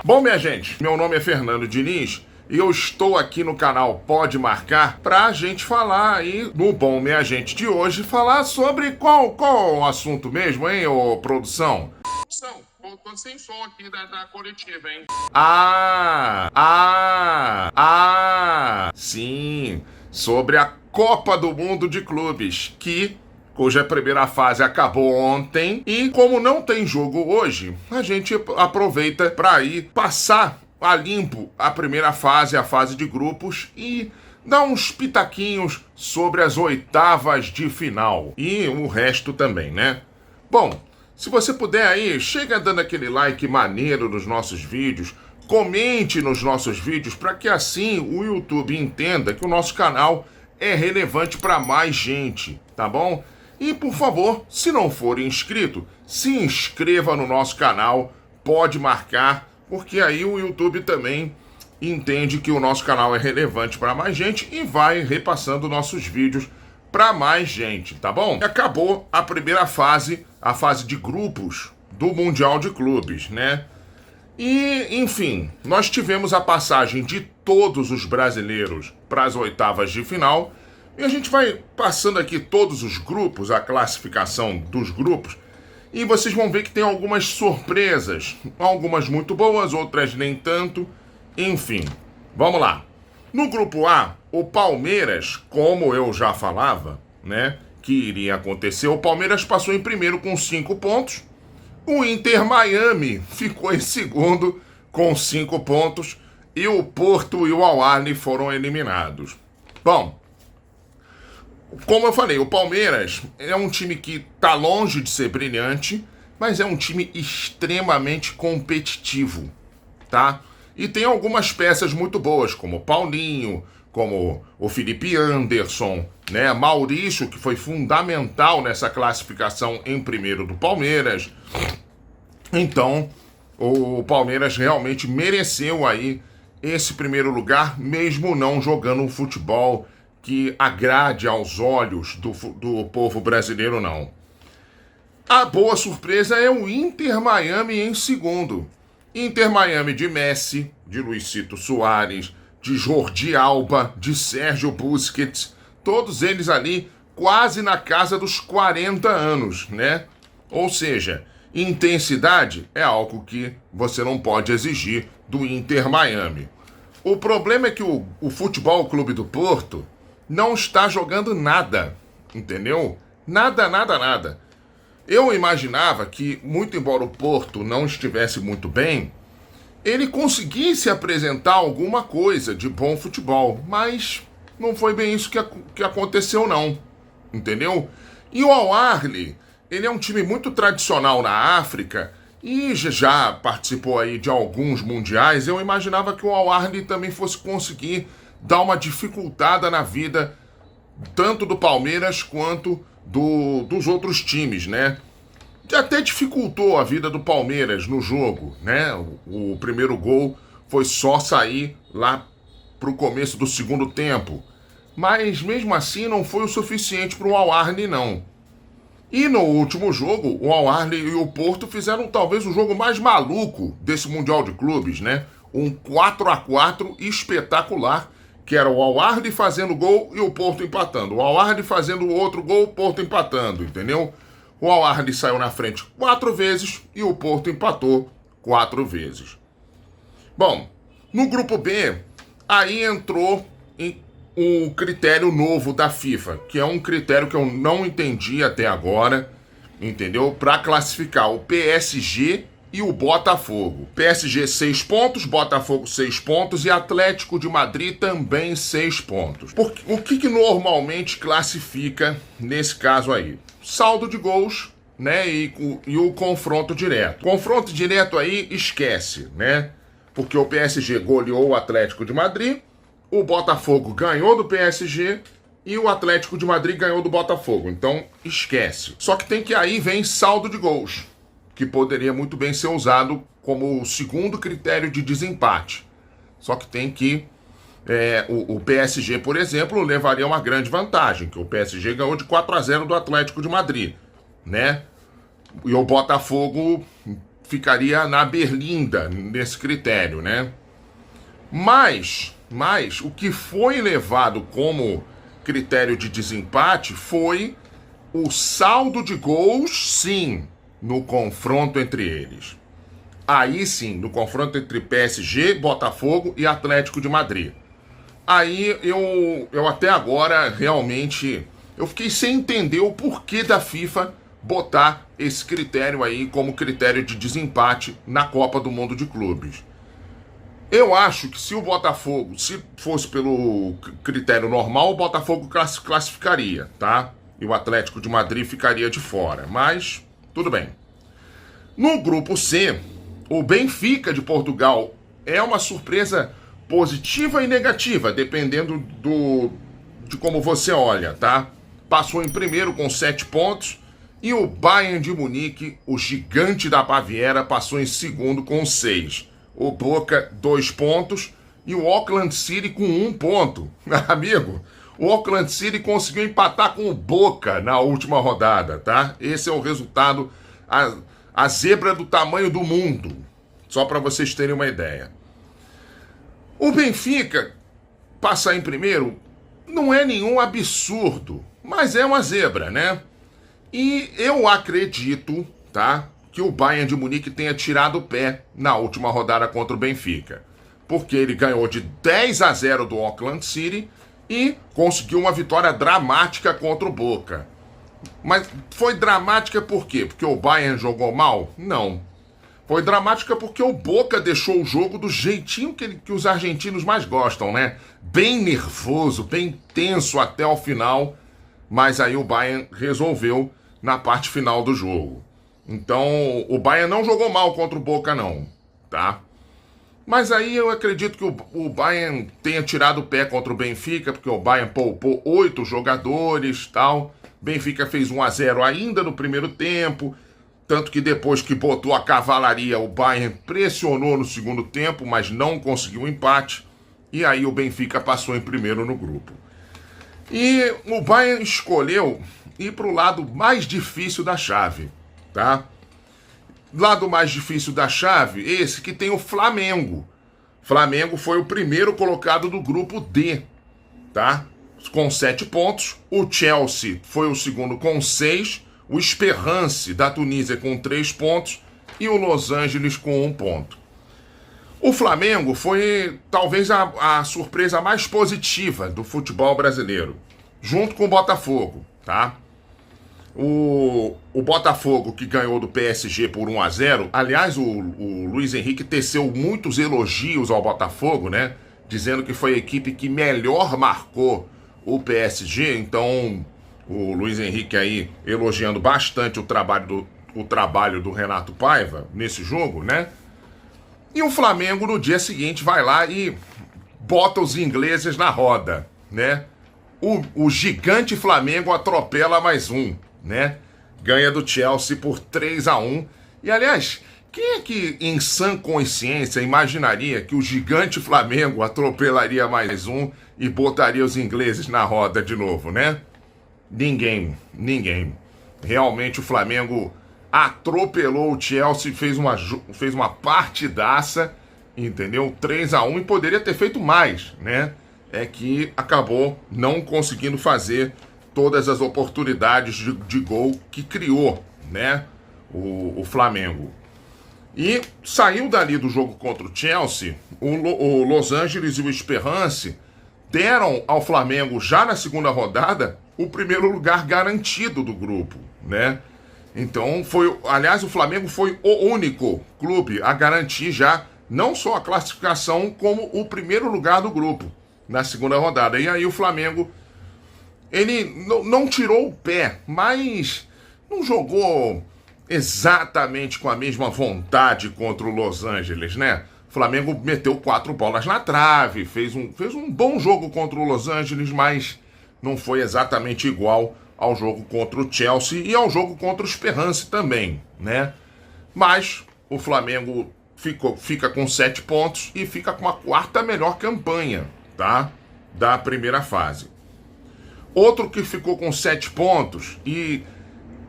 Bom, minha gente, meu nome é Fernando Diniz e eu estou aqui no canal Pode Marcar pra gente falar aí no Bom Minha Gente de hoje, falar sobre qual o assunto mesmo, hein, ô produção? Tô sem som aqui da coletiva, hein? Sim, sobre a Copa do Mundo de Clubes, cuja primeira fase acabou ontem, e como não tem jogo hoje, a gente aproveita para ir passar a limpo a primeira fase, a fase de grupos, e dar uns pitaquinhos sobre as oitavas de final. E o resto também, né? Bom, se você puder aí, chega dando aquele like maneiro nos nossos vídeos, comente nos nossos vídeos para que assim o YouTube entenda que o nosso canal é relevante para mais gente, tá bom? E por favor, se não for inscrito, se inscreva no nosso canal, Pode Marcar, porque aí o YouTube também entende que o nosso canal é relevante para mais gente e vai repassando nossos vídeos para mais gente, tá bom? Acabou a primeira fase, a fase de grupos do Mundial de Clubes, né? E, enfim, nós tivemos a passagem de todos os brasileiros para as oitavas de final. E a gente vai passando aqui todos os grupos, a classificação dos grupos, e vocês vão ver que tem algumas surpresas, algumas muito boas, outras nem tanto, enfim, vamos lá. No grupo A, o Palmeiras, como eu já falava, né, que iria acontecer, o Palmeiras passou em primeiro com 5 pontos, o Inter Miami ficou em segundo com 5 pontos, e o Porto e o Al Ahly foram eliminados. Bom, como eu falei, o Palmeiras é um time que tá longe de ser brilhante, mas é um time extremamente competitivo, tá? E tem algumas peças muito boas, como o Paulinho, como o Felipe Anderson, né? Maurício, que foi fundamental nessa classificação em primeiro do Palmeiras. Então, o Palmeiras realmente mereceu aí esse primeiro lugar, mesmo não jogando um futebol que agrade aos olhos do povo brasileiro, não. A boa surpresa é o Inter Miami em segundo. Inter Miami de Messi, de Luizito Soares, de Jordi Alba, de Sérgio Busquets, todos eles ali quase na casa dos 40 anos, né? Ou seja, intensidade é algo que você não pode exigir do Inter Miami. O problema é que o Futebol Clube do Porto não está jogando nada, entendeu? Nada. Eu imaginava que, muito embora o Porto não estivesse muito bem, ele conseguisse apresentar alguma coisa de bom futebol, mas não foi bem isso que aconteceu, não, entendeu? E o Al Ahly, ele é um time muito tradicional na África e já participou aí de alguns mundiais. Eu imaginava que o Al Ahly também fosse conseguir dar uma dificultada na vida tanto do Palmeiras quanto dos outros times, né? Até dificultou a vida do Palmeiras no jogo, né? O primeiro gol foi só sair lá pro começo do segundo tempo. Mas mesmo assim não foi o suficiente para o Al Ahly, não. E no último jogo, o Al Ahly e o Porto fizeram talvez o jogo mais maluco desse Mundial de Clubes, né? Um 4-4 espetacular, que era o Al Ahly fazendo gol e o Porto empatando. O Al Ahly fazendo outro gol, o Porto empatando, entendeu? O Al Ahly saiu na frente 4 vezes e o Porto empatou 4 vezes. Bom, no grupo B, aí entrou um critério novo da FIFA, que é um critério que eu não entendi até agora, entendeu? Para classificar o PSG e o Botafogo. PSG 6 pontos, Botafogo 6 pontos e Atlético de Madrid também 6 pontos. O que normalmente classifica nesse caso aí? Saldo de gols, né? E o confronto direto. Confronto direto aí, esquece, né? Porque o PSG goleou o Atlético de Madrid, o Botafogo ganhou do PSG e o Atlético de Madrid ganhou do Botafogo. Então, esquece. Só que tem que aí vem saldo de gols, que poderia muito bem ser usado como o segundo critério de desempate. Só que tem que... o PSG, por exemplo, levaria uma grande vantagem, que o PSG ganhou de 4-0 do Atlético de Madrid, né? E o Botafogo ficaria na berlinda nesse critério, né? Mas o que foi levado como critério de desempate foi o saldo de gols, sim, no confronto entre eles. Aí sim, no confronto entre PSG, Botafogo e Atlético de Madrid. Aí eu até agora realmente eu fiquei sem entender o porquê da FIFA botar esse critério aí como critério de desempate na Copa do Mundo de Clubes. Eu acho que se o Botafogo, se fosse pelo critério normal, o Botafogo classificaria, tá? E o Atlético de Madrid ficaria de fora, mas tudo bem. No grupo C, o Benfica de Portugal é uma surpresa positiva e negativa, dependendo de como você olha, tá? Passou em primeiro com 7 pontos e o Bayern de Munique, o gigante da Baviera, passou em segundo com 6. O Boca, 2 pontos e o Auckland City com 1 ponto. Amigo, o Auckland City conseguiu empatar com o Boca na última rodada, tá? Esse é o resultado, a zebra do tamanho do mundo, só para vocês terem uma ideia. O Benfica passar em primeiro não é nenhum absurdo, mas é uma zebra, né? E eu acredito, tá, que o Bayern de Munique tenha tirado o pé na última rodada contra o Benfica, porque ele ganhou de 10-0 do Auckland City e conseguiu uma vitória dramática contra o Boca. Mas foi dramática por quê? Porque o Bayern jogou mal? Não. Foi dramática porque o Boca deixou o jogo do jeitinho que os argentinos mais gostam, né? Bem nervoso, bem tenso até o final, mas aí o Bayern resolveu na parte final do jogo. Então, o Bayern não jogou mal contra o Boca não, tá? Mas aí eu acredito que o Bayern tenha tirado o pé contra o Benfica, porque o Bayern poupou 8 jogadores e tal. Benfica fez 1-0 ainda no primeiro tempo, tanto que depois que botou a cavalaria, o Bayern pressionou no segundo tempo, mas não conseguiu o empate. E aí o Benfica passou em primeiro no grupo. E o Bayern escolheu ir para o lado mais difícil da chave, tá? Lado mais difícil da chave, esse que tem o Flamengo. Flamengo foi o primeiro colocado do grupo D, tá? Com 7 pontos. O Chelsea foi o segundo com 6. O Esperance da Tunísia com 3 pontos. E o Los Angeles com 1 ponto. O Flamengo foi talvez a surpresa mais positiva do futebol brasileiro, junto com o Botafogo, tá? O Botafogo, que ganhou do PSG por 1-0. Aliás, o Luiz Henrique teceu muitos elogios ao Botafogo, né? Dizendo que foi a equipe que melhor marcou o PSG. Então, o Luiz Henrique aí elogiando bastante o trabalho do Renato Paiva nesse jogo, né? E o Flamengo, no dia seguinte, vai lá e bota os ingleses na roda, né? O gigante Flamengo atropela mais um, né? Ganha do Chelsea por 3-1. E, aliás, quem é que, em sã consciência, imaginaria que o gigante Flamengo atropelaria mais um e botaria os ingleses na roda de novo, né? Ninguém. Realmente o Flamengo atropelou o Chelsea, fez uma partidaça, entendeu? 3-1 e poderia ter feito mais, né? É que acabou não conseguindo fazer todas as oportunidades de gol que criou, né? O Flamengo. E saiu dali do jogo contra o Chelsea, o Los Angeles e o Esperance deram ao Flamengo, já na segunda rodada, o primeiro lugar garantido do grupo, né? Então, aliás, o Flamengo foi o único clube a garantir já não só a classificação, como o primeiro lugar do grupo na segunda rodada. E aí o Flamengo, ele não tirou o pé, mas não jogou exatamente com a mesma vontade contra o Los Angeles, né? O Flamengo meteu 4 bolas na trave, fez um bom jogo contra o Los Angeles, mas não foi exatamente igual ao jogo contra o Chelsea e ao jogo contra o Esperance também, né? Mas o Flamengo fica com 7 pontos e fica com a 4ª melhor campanha, tá? Da primeira fase. Outro que ficou com 7 pontos e,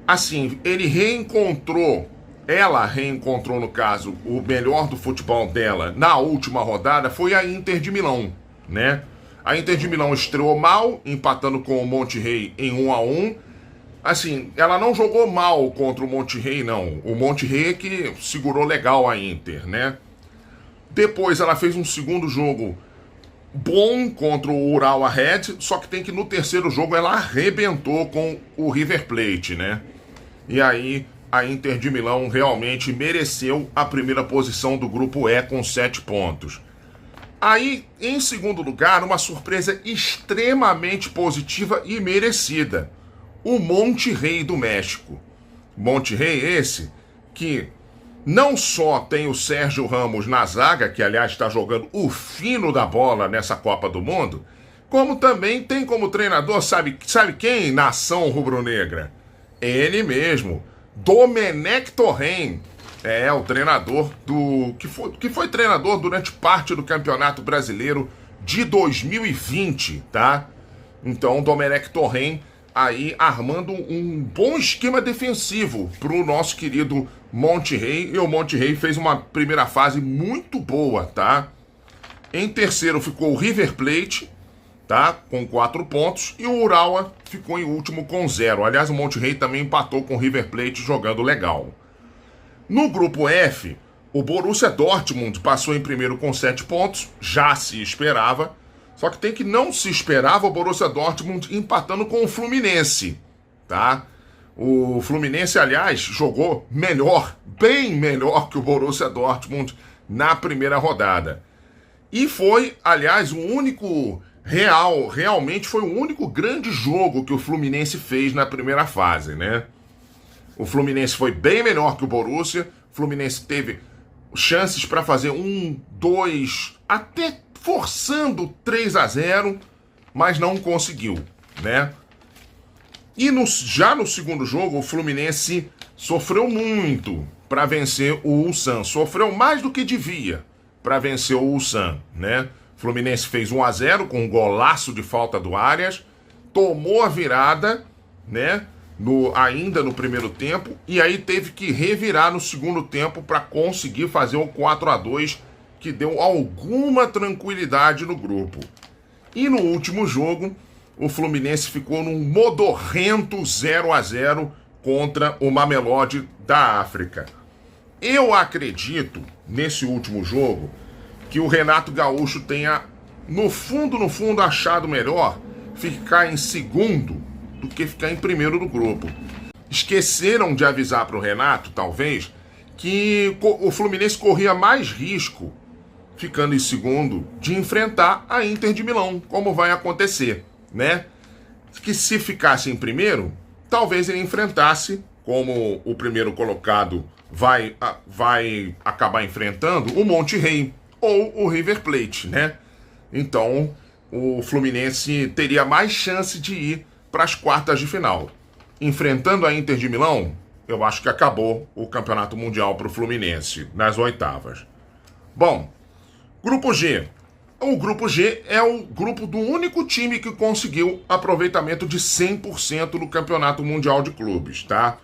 assim, ele reencontrou ela reencontrou, no caso, o melhor do futebol dela na última rodada foi a Inter de Milão, né? A Inter de Milão estreou mal, empatando com o Monterrey em 1-1. Assim, ela não jogou mal contra o Monterrey, não. O Monterrey é que segurou legal a Inter, né? Depois ela fez um segundo jogo bom contra o Urawa Red, só que tem que no terceiro jogo ela arrebentou com o River Plate, né? E aí a Inter de Milão realmente mereceu a primeira posição do grupo E com 7 pontos. Aí, em segundo lugar, uma surpresa extremamente positiva e merecida. O Monterrey do México. Monterrey esse que não só tem o Sérgio Ramos na zaga, que aliás está jogando o fino da bola nessa Copa do Mundo, como também tem como treinador, sabe quem? Nação rubro-negra. Ele mesmo, Domenech Torrent. É o treinador que foi treinador durante parte do Campeonato Brasileiro de 2020, tá? Então, Domenech Torrent aí armando um bom esquema defensivo pro nosso querido Monterrey, e o Monterrey fez uma primeira fase muito boa, tá? Em terceiro ficou o River Plate, tá? Com 4 pontos, e o Urawa ficou em último com 0. Aliás, o Monterrey também empatou com o River Plate jogando legal. No grupo F, o Borussia Dortmund passou em primeiro com 7 pontos, já se esperava, só que tem que não se esperava o Borussia Dortmund empatando com o Fluminense, tá? O Fluminense, aliás, jogou melhor, bem melhor que o Borussia Dortmund na primeira rodada. E foi, aliás, realmente foi o único grande jogo que o Fluminense fez na primeira fase, né? O Fluminense foi bem melhor que o Borussia. O Fluminense teve chances para fazer 1, 2, até forçando 3-0, mas não conseguiu, né? E já no segundo jogo, o Fluminense sofreu muito para vencer o Ulsan. Sofreu mais do que devia para vencer o Ulsan, né? O Fluminense fez 1-0 com um golaço de falta do Arias, tomou a virada, né? Ainda no primeiro tempo, e aí teve que revirar no segundo tempo para conseguir fazer o 4-2, que deu alguma tranquilidade no grupo. E no último jogo, o Fluminense ficou num modorrento 0-0 contra o Mamelodi da África. Eu acredito, nesse último jogo, que o Renato Gaúcho tenha, no fundo, achado melhor ficar em segundo do que ficar em primeiro do grupo. Esqueceram de avisar para o Renato, talvez, que o Fluminense corria mais risco, ficando em segundo, de enfrentar a Inter de Milão, como vai acontecer, né? Que se ficasse em primeiro, talvez ele enfrentasse, como o primeiro colocado vai acabar enfrentando, o Monterrey ou o River Plate, né? Então, o Fluminense teria mais chance de ir para as quartas de final. Enfrentando a Inter de Milão, eu acho que acabou o Campeonato Mundial para o Fluminense, nas oitavas. Bom, Grupo G. O Grupo G é o grupo do único time que conseguiu aproveitamento de 100% no Campeonato Mundial de Clubes, tá?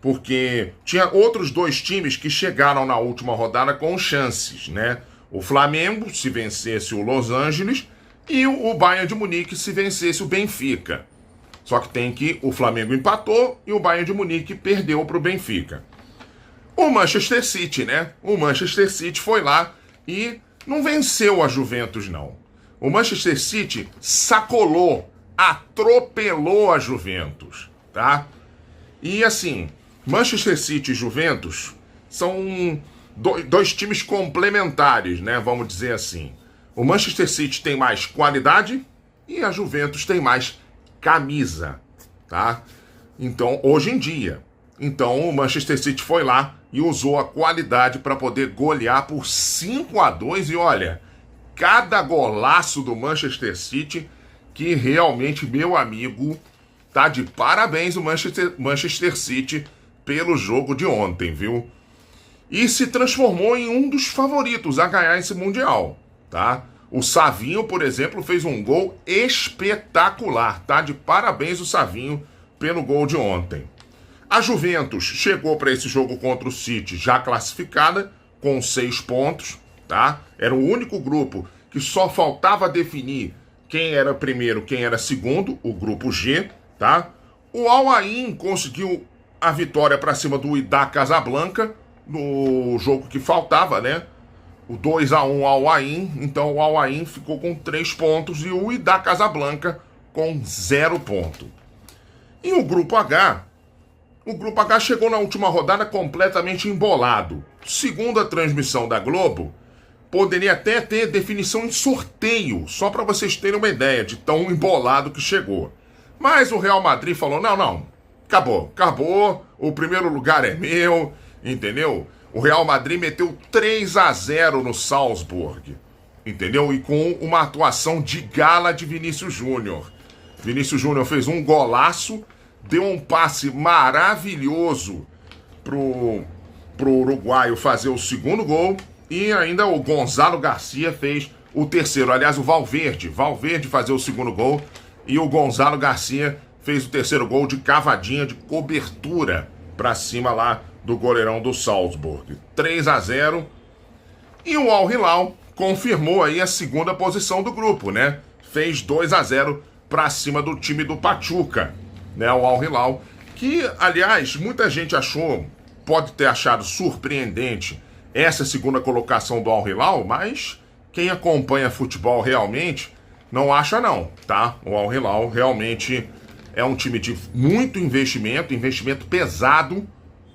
Porque tinha outros 2 times que chegaram na última rodada com chances, né? O Flamengo, se vencesse o Los Angeles, e o Bayern de Munique, se vencesse o Benfica. Só que o Flamengo empatou e o Bayern de Munique perdeu para o Benfica. O Manchester City, né? O Manchester City foi lá e não venceu a Juventus, não. O Manchester City sacolou, atropelou a Juventus, tá? E assim, Manchester City e Juventus são 2 times complementares, né? Vamos dizer assim. O Manchester City tem mais qualidade e a Juventus tem mais camisa, tá? Então, hoje em dia. Então, o Manchester City foi lá e usou a qualidade para poder golear por 5-2. E olha, cada golaço do Manchester City, que realmente, meu amigo, tá de parabéns o Manchester City pelo jogo de ontem, viu? E se transformou em um dos favoritos a ganhar esse Mundial, tá? O Savinho, por exemplo, fez um gol espetacular, tá? De parabéns o Savinho pelo gol de ontem. A Juventus chegou para esse jogo contra o City já classificada, com 6 pontos, tá? Era o único grupo que só faltava definir quem era primeiro, quem era segundo, o grupo G, tá? O Al Ain conseguiu a vitória para cima do Wydad Casablanca, no jogo que faltava, né? O 2-1 Al Ain, então o Al Ain ficou com 3 pontos e o Wydad Casablanca com 0 ponto. E o grupo H chegou na última rodada completamente embolado. Segundo a transmissão da Globo, poderia até ter definição em sorteio, só para vocês terem uma ideia de tão embolado que chegou. Mas o Real Madrid falou, não, acabou, o primeiro lugar é meu, entendeu? O Real Madrid meteu 3-0 no Salzburg, entendeu? E com uma atuação de gala de Vinícius Júnior. Vinícius Júnior fez um golaço, deu um passe maravilhoso pro uruguaio fazer o segundo gol e ainda o Gonzalo Garcia fez o terceiro. Aliás, o Valverde fazer o segundo gol e o Gonzalo Garcia fez o terceiro gol de cavadinha, de cobertura pra cima lá do goleirão do Salzburg. 3-0. E o Al Hilal confirmou aí a segunda posição do grupo, né? Fez 2-0 pra cima do time do Pachuca, né? O Al Hilal, que, aliás, muita gente pode ter achado surpreendente essa segunda colocação do Al Hilal, mas quem acompanha futebol realmente não acha não, tá? O Al Hilal realmente é um time de muito investimento pesado,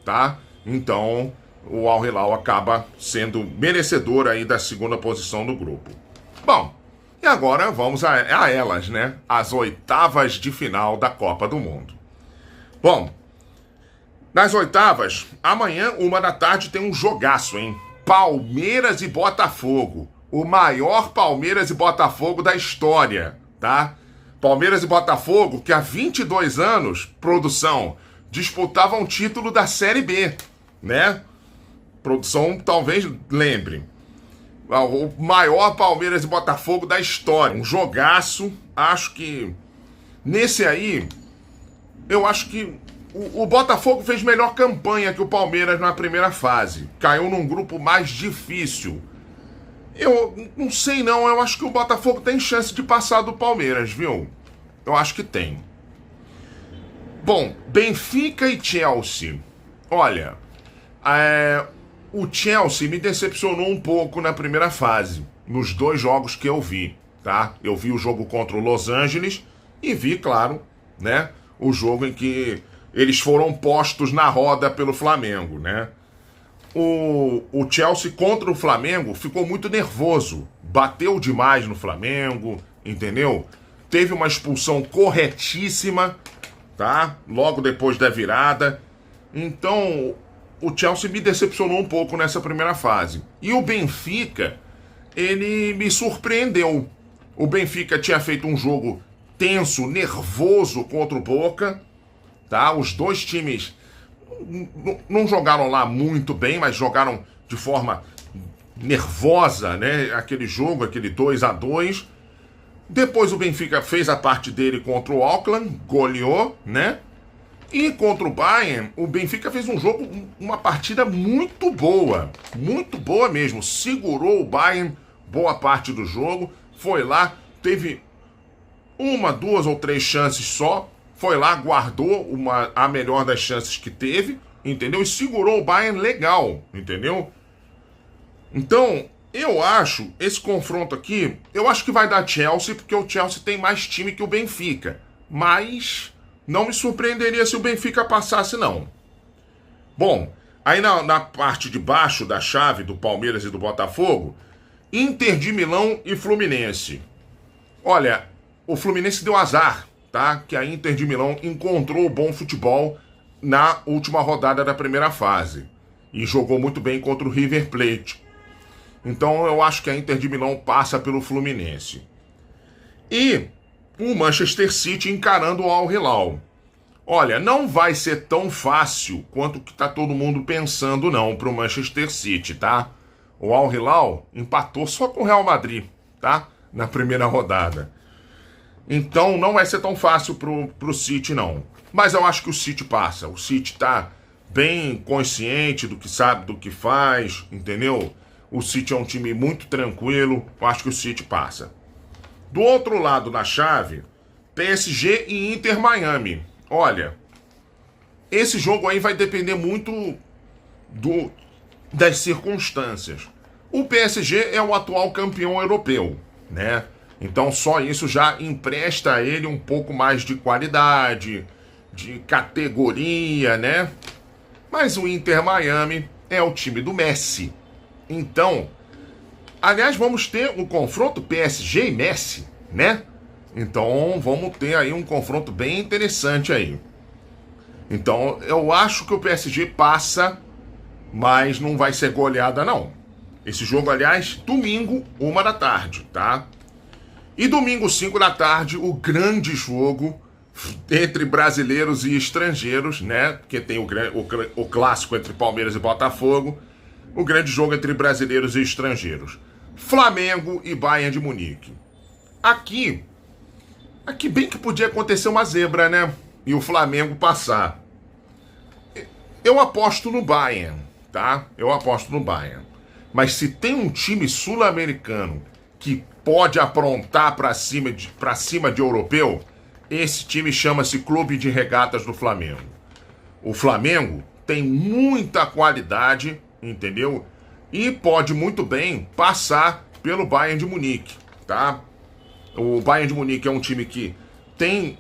tá? Então, o Al Hilal acaba sendo merecedor aí da segunda posição do grupo. Bom, e agora vamos a elas, né? As oitavas de final da Copa do Mundo. Bom, nas oitavas, amanhã, 13h, tem um jogaço, hein? Palmeiras e Botafogo. O maior Palmeiras e Botafogo da história, tá? Palmeiras e Botafogo, que há 22 anos, produção, disputavam o título da Série B, né? Produção talvez lembre. O maior Palmeiras e Botafogo da história. Um jogaço. Acho que nesse aí, eu acho que o Botafogo fez melhor campanha que o Palmeiras na primeira fase. Caiu num grupo mais difícil. Eu não sei não, eu acho que o Botafogo tem chance de passar do Palmeiras, viu? Eu acho que tem. Bom, Benfica e Chelsea. Olha, o Chelsea me decepcionou um pouco na primeira fase, nos 2 jogos que eu vi, tá? Eu vi o jogo contra o Los Angeles e vi, claro, né, o jogo em que eles foram postos na roda pelo Flamengo, né? O Chelsea contra o Flamengo ficou muito nervoso, bateu demais no Flamengo, entendeu? Teve uma expulsão corretíssima, tá? Logo depois da virada. Então, o Chelsea me decepcionou um pouco nessa primeira fase. E o Benfica, ele me surpreendeu. O Benfica tinha feito um jogo tenso, nervoso contra o Boca, tá? Os dois times não jogaram lá muito bem, mas jogaram de forma nervosa, né? Aquele jogo, aquele 2-2. Depois o Benfica fez a parte dele contra o Auckland, goleou, né? E contra o Bayern, o Benfica fez um jogo, uma partida muito boa mesmo. Segurou o Bayern boa parte do jogo, foi lá, teve 1, 2 ou 3 chances só, foi lá, guardou a melhor das chances que teve, entendeu? E segurou o Bayern legal, entendeu? Então, eu acho, esse confronto aqui, eu acho que vai dar Chelsea, porque o Chelsea tem mais time que o Benfica. Mas não me surpreenderia se o Benfica passasse, não. Bom, aí na parte de baixo da chave do Palmeiras e do Botafogo, Inter de Milão e Fluminense. Olha, o Fluminense deu azar, tá? Que a Inter de Milão encontrou o bom futebol na última rodada da primeira fase. E jogou muito bem contra o River Plate. Então eu acho que a Inter de Milão passa pelo Fluminense. E o Manchester City encarando o Al Hilal. Olha, não vai ser tão fácil quanto que tá todo mundo pensando não pro Manchester City, tá? O Al Hilal empatou só com o Real Madrid, tá? Na primeira rodada. Então não vai ser tão fácil pro City não. Mas eu acho que o City passa. O City tá bem consciente do que sabe, do que faz, entendeu? O City é um time muito tranquilo. Eu acho que o City passa. Do outro lado na chave, PSG e Inter Miami. Olha, esse jogo aí vai depender muito das circunstâncias. O PSG é o atual campeão europeu, né? Então só isso já empresta a ele um pouco mais de qualidade, de categoria, né? Mas o Inter Miami é o time do Messi. Então, aliás, vamos ter um confronto PSG e Messi, né? Então vamos ter aí um confronto bem interessante aí. Então eu acho que o PSG passa, mas não vai ser goleada não. Esse jogo, aliás, domingo, 1h, tá? E domingo, 5h, o grande jogo entre brasileiros e estrangeiros, né? Porque tem o clássico entre Palmeiras e Botafogo. O grande jogo entre brasileiros e estrangeiros. Flamengo e Bayern de Munique. Aqui bem que podia acontecer uma zebra, né? E o Flamengo passar. Eu aposto no Bayern, tá? Eu aposto no Bayern. Mas se tem um time sul-americano que pode aprontar pra cima de europeu, esse time chama-se Clube de Regatas do Flamengo. O Flamengo tem muita qualidade, entendeu? E pode muito bem passar pelo Bayern de Munique, tá? O Bayern de Munique é um time que tem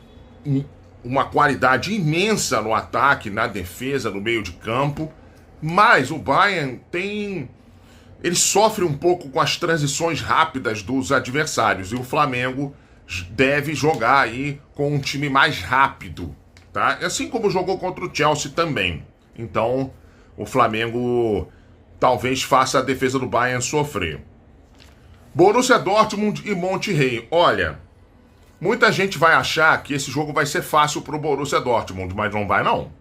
uma qualidade imensa no ataque, na defesa, no meio de campo, mas o Bayern ele sofre um pouco com as transições rápidas dos adversários, e o Flamengo deve jogar aí com um time mais rápido, tá? Assim como jogou contra o Chelsea também. Então, o Flamengo talvez faça a defesa do Bayern sofrer. Borussia Dortmund e Monterrey. Olha, muita gente vai achar que esse jogo vai ser fácil pro Borussia Dortmund, mas não vai não.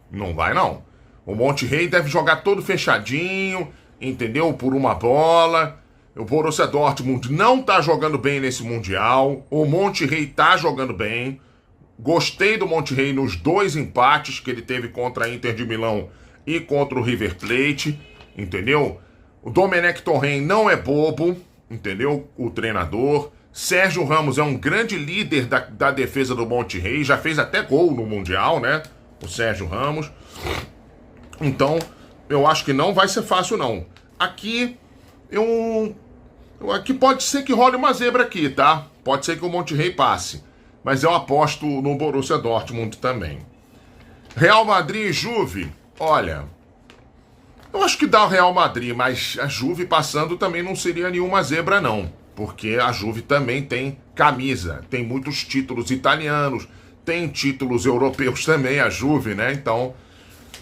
Não vai não. O Monterrey deve jogar todo fechadinho, entendeu? Por uma bola. O Borussia Dortmund não tá jogando bem nesse Mundial. O Monterrey tá jogando bem. Gostei do Monterrey nos 2 empates que ele teve contra a Inter de Milão e contra o River Plate, entendeu? O Domenech Torrent não é bobo, entendeu? O treinador. Sérgio Ramos é um grande líder da defesa do Monterrey, já fez até gol no Mundial, né? O Sérgio Ramos. Então, eu acho que não vai ser fácil, não. Aqui, aqui pode ser que role uma zebra aqui, tá? Pode ser que o Monterrey passe. Mas eu aposto no Borussia Dortmund também. Real Madrid e Juve, olha, eu acho que dá o Real Madrid, mas a Juve passando também não seria nenhuma zebra, não. Porque a Juve também tem camisa, tem muitos títulos italianos, tem títulos europeus também, a Juve, né? Então,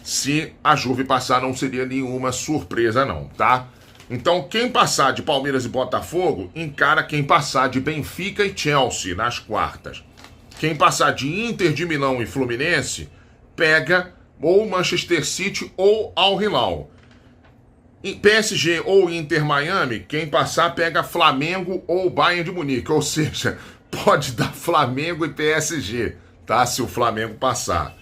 se a Juve passar, não seria nenhuma surpresa, não, tá? Então, quem passar de Palmeiras e Botafogo, encara quem passar de Benfica e Chelsea nas quartas. Quem passar de Inter de Milão e Fluminense, pega ou Manchester City ou Al Hilal. PSG ou Inter Miami, quem passar pega Flamengo ou Bayern de Munique. Ou seja, pode dar Flamengo e PSG, tá? Se o Flamengo passar.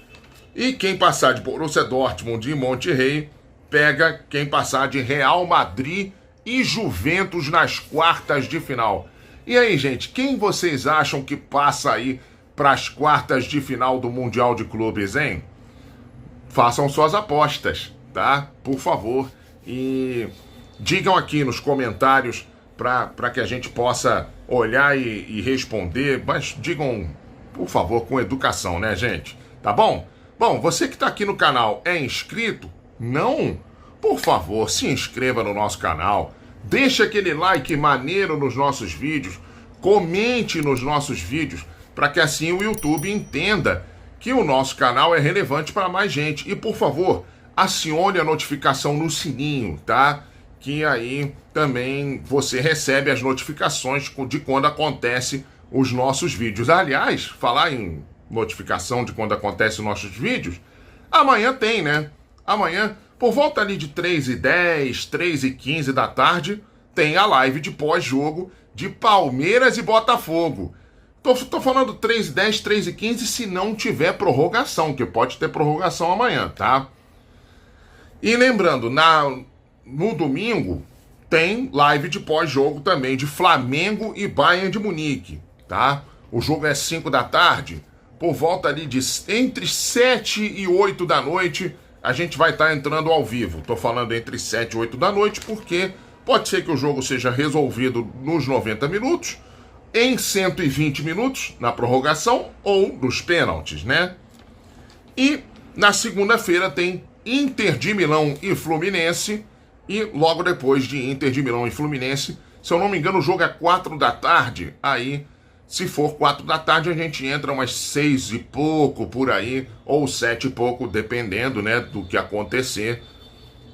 E quem passar de Borussia Dortmund e Monterrey, pega quem passar de Real Madrid e Juventus nas quartas de final. E aí, gente, quem vocês acham que passa aí para as quartas de final do Mundial de Clubes, hein? Façam suas apostas, tá? Por favor. E digam aqui nos comentários para que a gente possa olhar e responder. Mas digam, por favor, com educação, né, gente? Tá bom? Bom, você que está aqui no canal é inscrito? Não? Por favor, se inscreva no nosso canal. Deixe aquele like maneiro nos nossos vídeos. Comente nos nossos vídeos para que assim o YouTube entenda que o nosso canal é relevante para mais gente. E, por favor, acione a notificação no sininho, tá? Que aí também você recebe as notificações de quando acontece os nossos vídeos. Aliás, falar em notificação de quando acontecem os nossos vídeos, amanhã tem, né? Amanhã, por volta ali de 3h10, 3h15 da tarde, tem a live de pós-jogo de Palmeiras e Botafogo. Tô falando 3h10, 3h15 se não tiver prorrogação, que pode ter prorrogação amanhã, tá? E lembrando, no domingo tem live de pós-jogo também de Flamengo e Bayern de Munique, tá? O jogo é 5 da tarde, por volta ali de entre 7 e 8 da noite, a gente vai estar entrando ao vivo. Tô falando entre 7 e 8 da noite porque pode ser que o jogo seja resolvido nos 90 minutos, em 120 minutos na prorrogação ou nos pênaltis, né? E na segunda-feira tem Inter de Milão e Fluminense, e logo depois de Inter de Milão e Fluminense, se eu não me engano, o jogo é 4 da tarde, aí, se for 4 da tarde, a gente entra umas 6 e pouco por aí, ou 7 e pouco, dependendo, né, do que acontecer,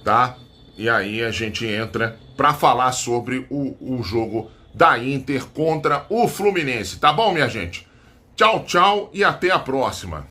tá? E aí a gente entra para falar sobre o jogo da Inter contra o Fluminense, tá bom, minha gente? Tchau, tchau e até a próxima.